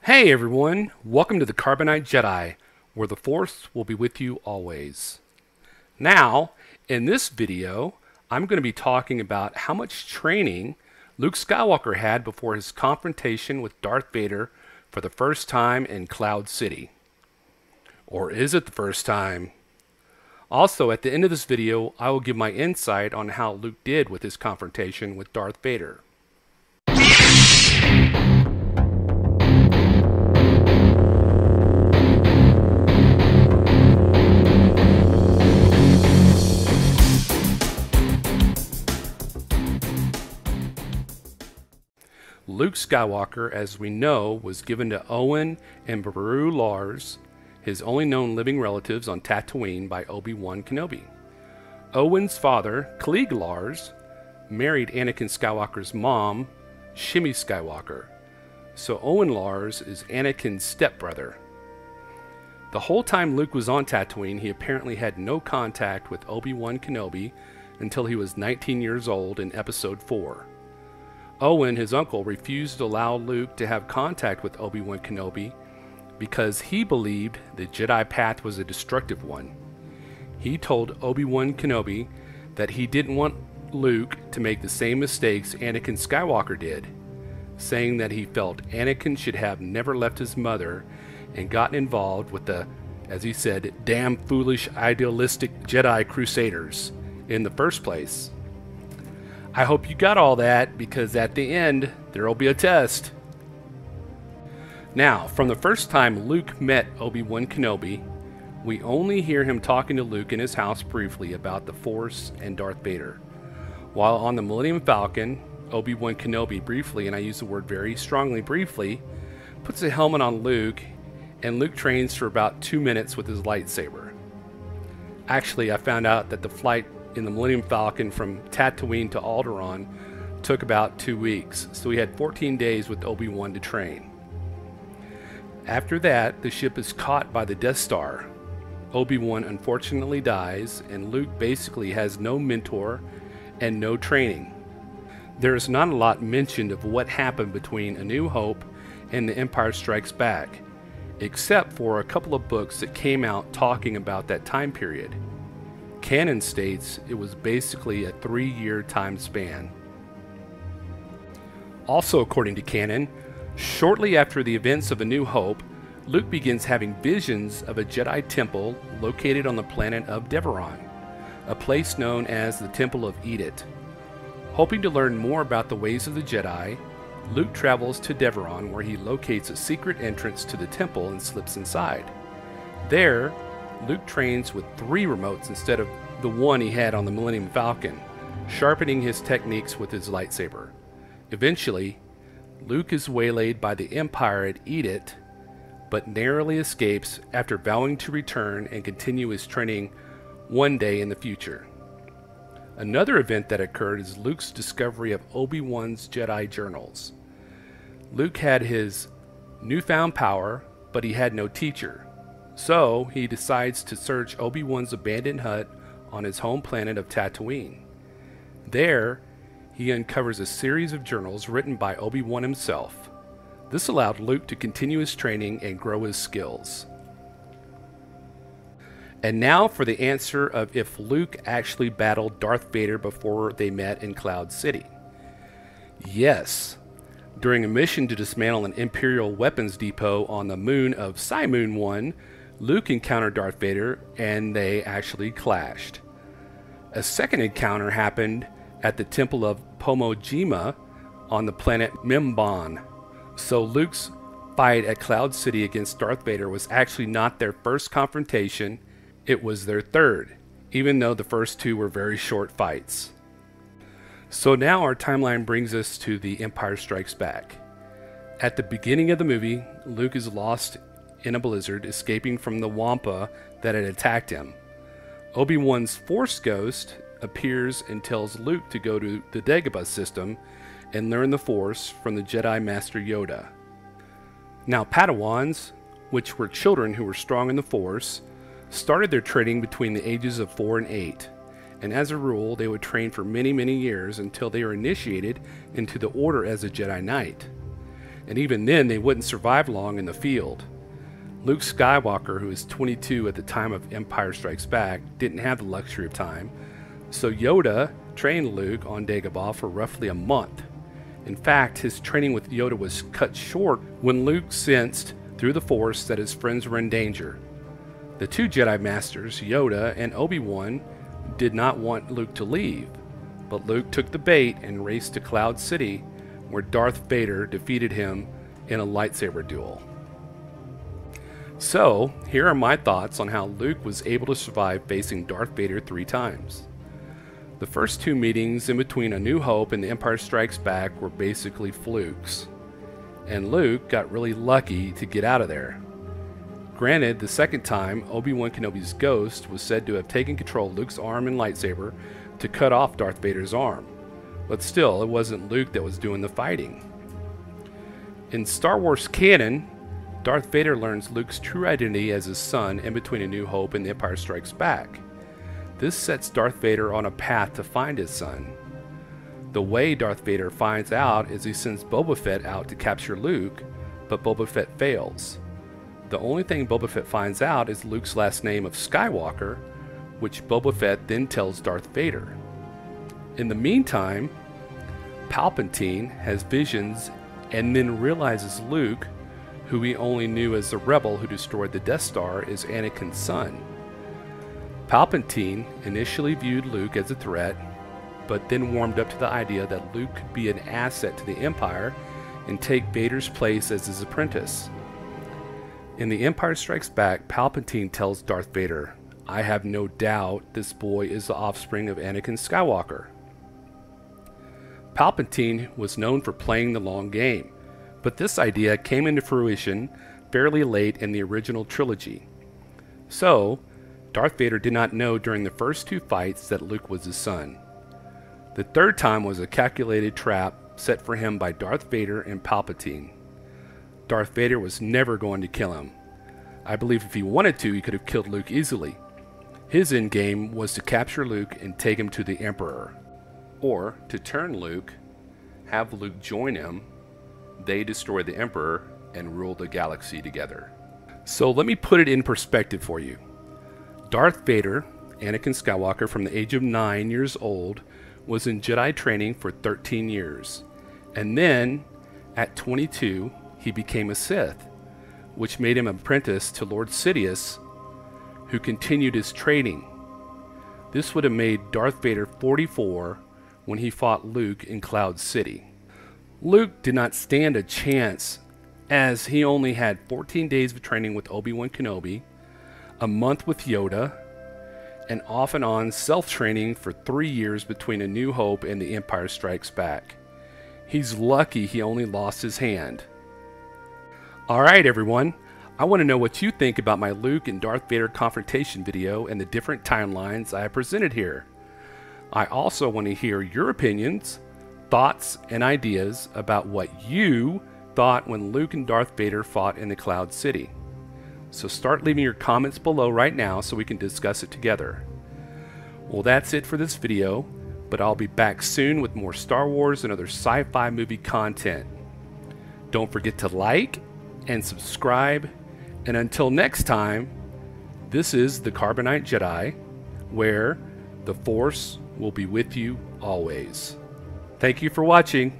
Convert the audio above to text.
Hey everyone, welcome to the Carbonite Jedi, where the Force will be with you always. Now, in this video, I'm going to be talking about how much training Luke Skywalker had before his confrontation with Darth Vader for the first time in Cloud City. Or is it the first time? Also, at the end of this video, I will give my insight on how Luke did with his confrontation with Darth Vader. Luke Skywalker, as we know, was given to Euan and Beru Lars, his only known living relatives on Tatooine, by Obi-Wan Kenobi. Euan's father, Cliegg Lars, married Anakin Skywalker's mom, Shmi Skywalker. So Euan Lars is Anakin's stepbrother. The whole time Luke was on Tatooine, he apparently had no contact with Obi-Wan Kenobi until he was 19 years old in Episode 4. Euan, his uncle, refused to allow Luke to have contact with Obi-Wan Kenobi because he believed the Jedi path was a destructive one. He told Obi-Wan Kenobi that he didn't want Luke to make the same mistakes Anakin Skywalker did, saying that he felt Anakin should have never left his mother and gotten involved with the, as he said, damn foolish idealistic Jedi Crusaders in the first place. I hope you got all that, because at the end, there will be a test. Now, from the first time Luke met Obi-Wan Kenobi, we only hear him talking to Luke in his house briefly about the Force and Darth Vader. While on the Millennium Falcon, Obi-Wan Kenobi briefly, and I use the word very strongly briefly, puts a helmet on Luke, and Luke trains for about 2 minutes with his lightsaber. Actually, I found out that the flight in the Millennium Falcon from Tatooine to Alderaan took about 2 weeks, so he had 14 days with Obi-Wan to train. After that, the ship is caught by the Death Star. Obi-Wan unfortunately dies, and Luke basically has no mentor and no training. There is not a lot mentioned of what happened between A New Hope and The Empire Strikes Back, except for a couple of books that came out talking about that time period. Canon states it was basically a 3-year time span. Also, according to canon, shortly after the events of A New Hope, Luke begins having visions of a Jedi temple located on the planet of Deveron, a place known as the Temple of Edith. Hoping to learn more about the ways of the Jedi, Luke travels to Deveron, where he locates a secret entrance to the temple and slips inside. There, Luke trains with 3 remotes instead of the one he had on the Millennium Falcon, sharpening his techniques with his lightsaber. Eventually, Luke is waylaid by the Empire at Edith, but narrowly escapes after vowing to return and continue his training one day in the future. Another event that occurred is Luke's discovery of Obi-Wan's Jedi journals. Luke had his newfound power, but he had no teacher. So, he decides to search Obi-Wan's abandoned hut on his home planet of Tatooine. There, he uncovers a series of journals written by Obi-Wan himself. This allowed Luke to continue his training and grow his skills. And now for the answer of if Luke actually battled Darth Vader before they met in Cloud City. Yes. During a mission to dismantle an Imperial weapons depot on the moon of Moon 1, Luke encountered Darth Vader, and they actually clashed. A second encounter happened at the Temple of Pomojima on the planet Mimban. So Luke's fight at Cloud City against Darth Vader was actually not their first confrontation, it was their third, even though the first 2 were very short fights. So now our timeline brings us to The Empire Strikes Back. At the beginning of the movie, Luke is lost in a blizzard, escaping from the Wampa that had attacked him. Obi-Wan's Force Ghost appears and tells Luke to go to the Dagobah system and learn the Force from the Jedi Master Yoda. Now Padawans, which were children who were strong in the Force, started their training between the ages of 4 and 8, and as a rule they would train for many years until they were initiated into the Order as a Jedi Knight. and even then they wouldn't survive long in the field. Luke Skywalker, who was 22 at the time of Empire Strikes Back, didn't have the luxury of time, so Yoda trained Luke on Dagobah for roughly a month. In fact, his training with Yoda was cut short when Luke sensed through the Force that his friends were in danger. The two Jedi Masters, Yoda and Obi-Wan, did not want Luke to leave, but Luke took the bait and raced to Cloud City, where Darth Vader defeated him in a lightsaber duel. So, here are my thoughts on how Luke was able to survive facing Darth Vader 3 times. The first 2 meetings in between A New Hope and The Empire Strikes Back were basically flukes, and Luke got really lucky to get out of there. Granted, the second time, Obi-Wan Kenobi's ghost was said to have taken control of Luke's arm and lightsaber to cut off Darth Vader's arm, but still, it wasn't Luke that was doing the fighting. In Star Wars canon, Darth Vader learns Luke's true identity as his son in between A New Hope and The Empire Strikes Back. This sets Darth Vader on a path to find his son. The way Darth Vader finds out is he sends Boba Fett out to capture Luke, but Boba Fett fails. The only thing Boba Fett finds out is Luke's last name of Skywalker, which Boba Fett then tells Darth Vader. In the meantime, Palpatine has visions and then realizes Luke, who he only knew as the rebel who destroyed the Death Star, is Anakin's son. Palpatine initially viewed Luke as a threat, but then warmed up to the idea that Luke could be an asset to the Empire and take Vader's place as his apprentice. In The Empire Strikes Back, Palpatine tells Darth Vader, "I have no doubt this boy is the offspring of Anakin Skywalker." Palpatine was known for playing the long game, but this idea came into fruition fairly late in the original trilogy. So, Darth Vader did not know during the first 2 fights that Luke was his son. The third time was a calculated trap set for him by Darth Vader and Palpatine. Darth Vader was never going to kill him. I believe if he wanted to, he could have killed Luke easily. His endgame was to capture Luke and take him to the Emperor. Or to turn Luke, have Luke join him, they destroy the Emperor, and rule the galaxy together. So let me put it in perspective for you. Darth Vader, Anakin Skywalker, from the age of 9 years old, was in Jedi training for 13 years. And then, at 22, he became a Sith, which made him apprentice to Lord Sidious, who continued his training. This would have made Darth Vader 44 when he fought Luke in Cloud City. Luke did not stand a chance, as he only had 14 days of training with Obi-Wan Kenobi, a month with Yoda, and off and on self-training for 3 years between A New Hope and The Empire Strikes Back. He's lucky he only lost his hand. Alright everyone, I want to know what you think about my Luke and Darth Vader confrontation video and the different timelines I have presented here. I also want to hear your opinions, thoughts, and ideas about what you thought when Luke and Darth Vader fought in the Cloud City. So start leaving your comments below right now so we can discuss it together. Well, that's it for this video, but I'll be back soon with more Star Wars and other sci-fi movie content. Don't forget to like and subscribe, and until next time, this is the Carbonite Jedi, where the Force will be with you always. Thank you for watching.